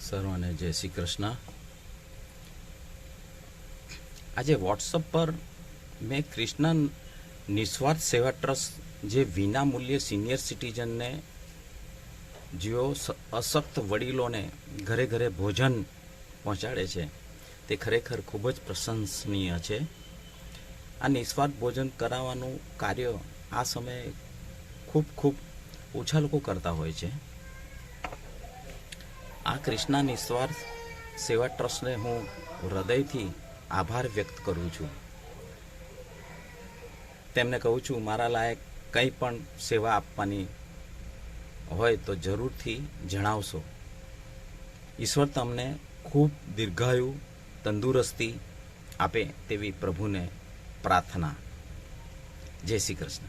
સર્વને જય શ્રી કૃષ્ણ. આજે વોટ્સઅપ પર મેં કૃષ્ણ નિસ્વાર્થ સેવા ટ્રસ્ટ જે વિના મૂલ્યે સિનિયર સિટીઝનને જેઓ અશક્ત વડીલોને ઘરે ઘરે ભોજન પહોંચાડે છે તે ખરેખર ખૂબ જ પ્રશંસનીય છે. આ નિસ્વાર્થ ભોજન કરાવવાનું કાર્ય આ સમયે ખૂબ ઓછા લોકો કરતા હોય છે. આ કૃષ્ણા નિસ્વાર્થ સેવા ટ્રસ્ટને હું હૃદયથી આભાર વ્યક્ત કરું છું. તેમને કહું છું, મારા લાયક કંઈ પણ સેવા આપવાની હોય તો જરૂરથી જણાવશો. ઈશ્વર તમને ખૂબ દીર્ઘાયુ તંદુરસ્તી આપે તેવી પ્રભુને પ્રાર્થના. જય શ્રી કૃષ્ણ.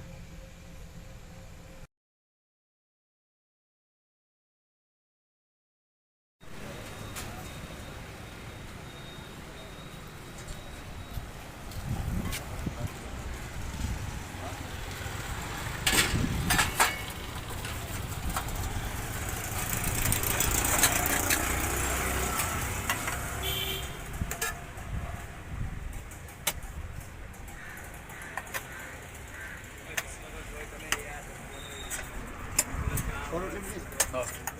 હા.